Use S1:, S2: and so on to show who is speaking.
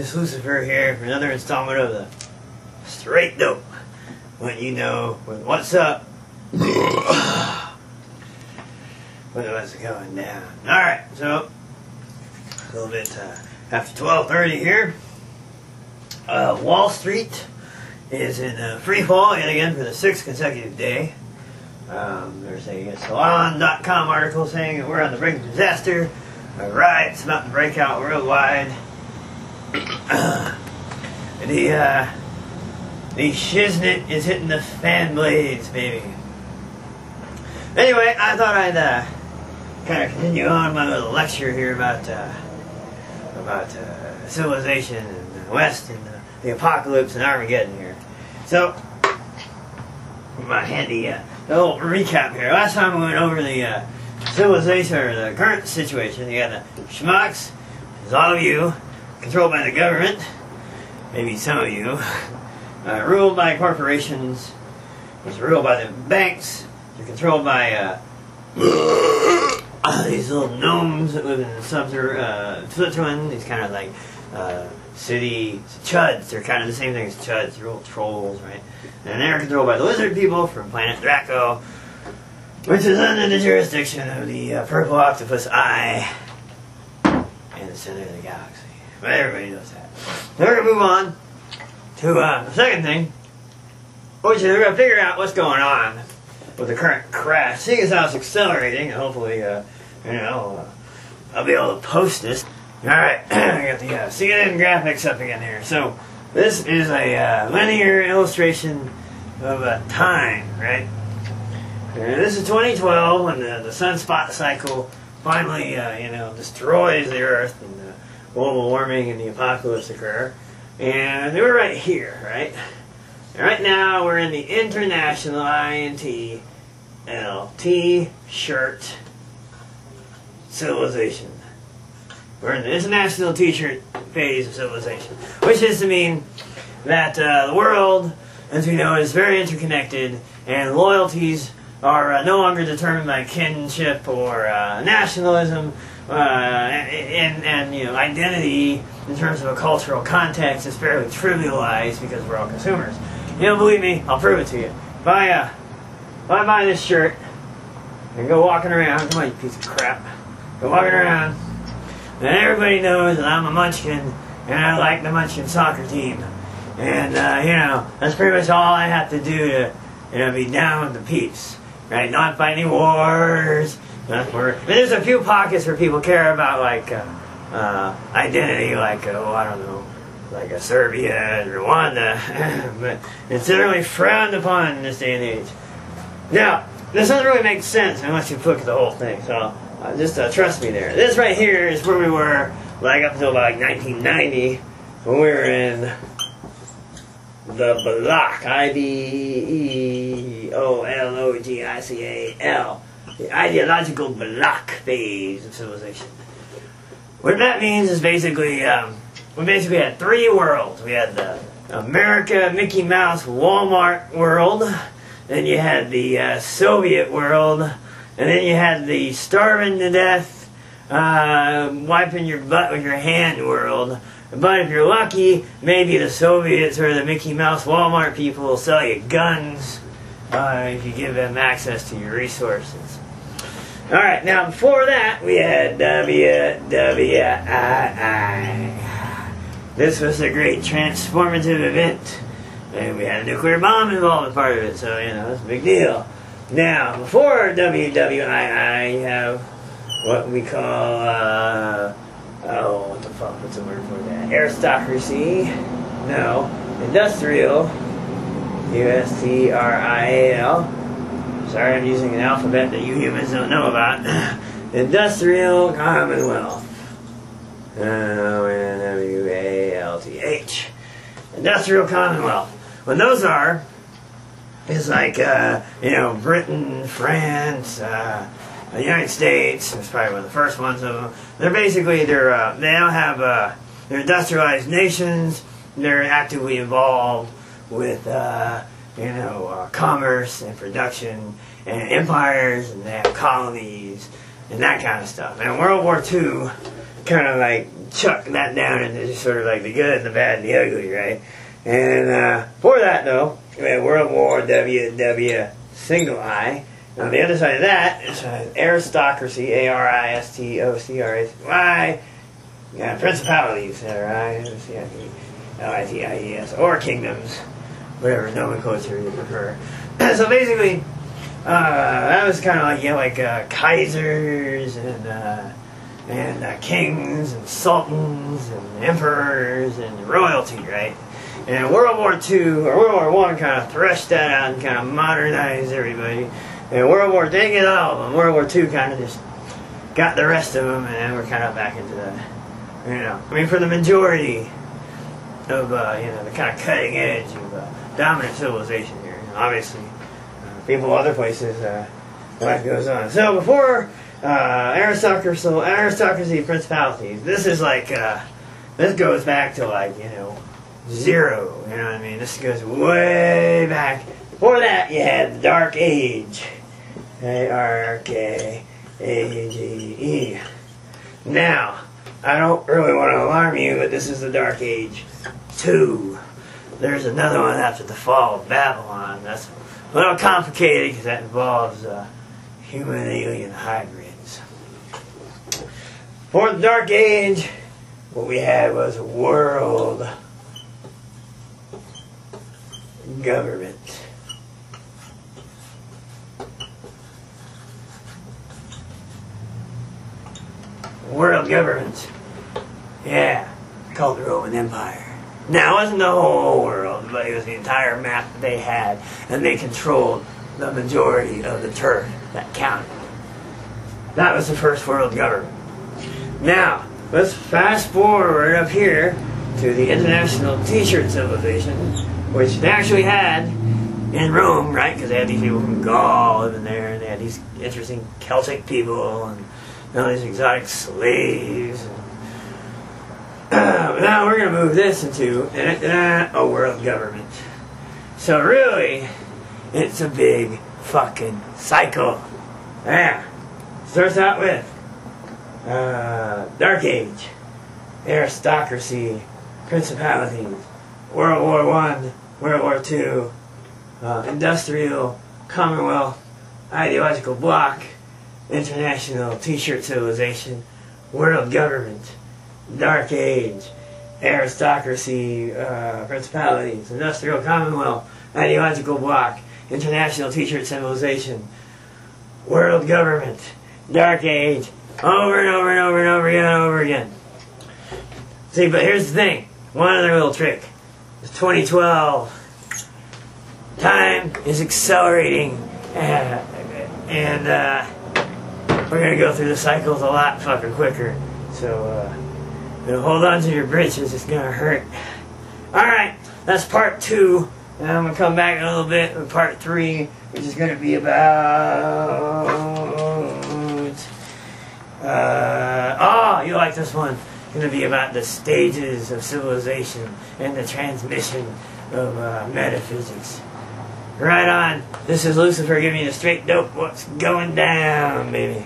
S1: it's Lucifer here for another installment of the Strait Dope. When you know what's up, when what's going down. Alright, so a little bit after 12:30 here. Wall Street is in free fall yet again for the 6th consecutive day. There's a Salon.com article saying that we're on the brink of disaster. Riots about to break out worldwide. The shiznit is hitting the fan blades, baby. Anyway, I thought I'd kind of continue on my little lecture here about civilization in the West and the apocalypse and Armageddon here. So, my handy little recap here. Last time we went over the civilization, or the current situation. You got the schmucks, there's all of you, controlled by the government, maybe some of you, ruled by corporations, it's ruled by the banks, they're controlled by these little gnomes that live in Switzerland, these kind of like city chuds. They're kind of the same thing as chuds, they're little trolls, right? And they're controlled by the lizard people from planet Draco, which is under the jurisdiction of the purple octopus eye in the center of the galaxy. But everybody knows that. So we're going to move on to the second thing, which is we're going to figure out what's going on with the current crash. Seeing as how it's accelerating, and hopefully, I'll be able to post this. Alright, I got the CNN graphics up again here. So, this is a linear illustration of time, right? This is 2012 when the sunspot cycle finally, destroys the Earth and global warming and the apocalypse occur. And they were right here, right? And right now we're in the International INTLT shirt civilization. We're in the International T-shirt phase of civilization, which is to mean that the world, as we know, is very interconnected, and loyalties are no longer determined by kinship or nationalism, and identity in terms of a cultural context is fairly trivialized because we're all consumers. You don't believe me? I'll prove it to you. If I buy this shirt and go walking around, come on, you piece of crap, go walking around, and everybody knows that I'm a Munchkin and I like the Munchkin soccer team, and that's pretty much all I have to do to be down with the peeps. Right, not fight any wars. There's a few pockets where people care about identity, like like Serbia and Rwanda, but it's generally frowned upon in this day and age. Now, this doesn't really make sense unless you look at the whole thing. So just trust me there. This right here is where we were, up until about 1990, when we were in the block, IDEOLOGICAL, the ideological block phase of civilization. What that means is basically, we basically had 3 worlds. We had the America, Mickey Mouse, Walmart world, then you had the Soviet world, and then you had the starving to death, wiping your butt with your hand world. But if you're lucky, maybe the Soviets or the Mickey Mouse Walmart people will sell you guns if you give them access to your resources. Alright, now before that, we had WWII. This was a great transformative event. And we had a nuclear bomb involved in part of it, so, it's a big deal. Now, before WWII, you have what we call, what the fuck, what's the word for that? Aristocracy. No. Industrial. USTRIAL. Sorry, I'm using an alphabet that you humans don't know about. Industrial Commonwealth. NWALTH. Industrial Commonwealth. What those are is like, Britain, France, the United States. That's probably one of the first ones of them. They're basically, they now have, they're industrialized nations. They're actively involved with, commerce and production and empires, and they have colonies and that kind of stuff. And World War II kind of chuck that down into just sort of like the good, the bad, and the ugly, right? And for that, though, we had World War W single I. On the other side of that is aristocracy, A-R-I-S-T-O-C-R-A-C-Y. Yeah, principalities, R-I-S-C-I-P-L-I-T-I-E-S, or kingdoms, whatever nomenclature you prefer. So basically, that was kind of like, you know, like kaisers and kings and sultans and emperors and royalty, right? And World War II, or World War I kind of threshed that out and kind of modernized everybody. And World War, didn't get all of them. World War II kind of just got the rest of them, and then we're kind of back into the, you know, I mean, for the majority of, you know, the kind of cutting edge of dominant civilization here. You know, obviously, people other places, life goes on. So before aristocracy, principalities, this is like, this goes back to like, you know, 0. You know what I mean? This goes way back. Before that, you had the Dark Age. A-R-K-A-G-E. Now, I don't really want to alarm you, but this is the Dark Age 2. There's another one after the fall of Babylon. That's a little complicated because that involves human-alien hybrids. For the Dark Age, what we had was a world government. World government. Yeah. Called the Roman Empire. Now, it wasn't the whole world, but it was the entire map that they had, and they controlled the majority of the turf that counted. That was the first world government. Now, let's fast forward up here to the international t-shirt civilization, which they actually had in Rome, right? Because they had these people from Gaul living there, and they had these interesting Celtic people, and all these exotic slaves. Now we're going to move this into a world government. So really, it's a big fucking cycle. Yeah. Starts out with Dark Age, aristocracy, principalities, World War I, World War II, industrial, Commonwealth, ideological bloc, international t-shirt civilization, world government, Dark Age, aristocracy, principalities, industrial commonwealth, ideological bloc, international t-shirt civilization, world government, Dark Age, over and over and over and over again and over again. See, but here's the thing. One other little trick. It's 2012. Time is accelerating, and we're going to go through the cycles a lot fucking quicker. So, hold on to your britches. It's going to hurt. Alright, that's part 2. And I'm going to come back in a little bit with part 3, which is going to be about... you like this one. It's going to be about the stages of civilization and the transmission of metaphysics. Right on. This is Lucifer giving you the straight dope. What's going down, baby?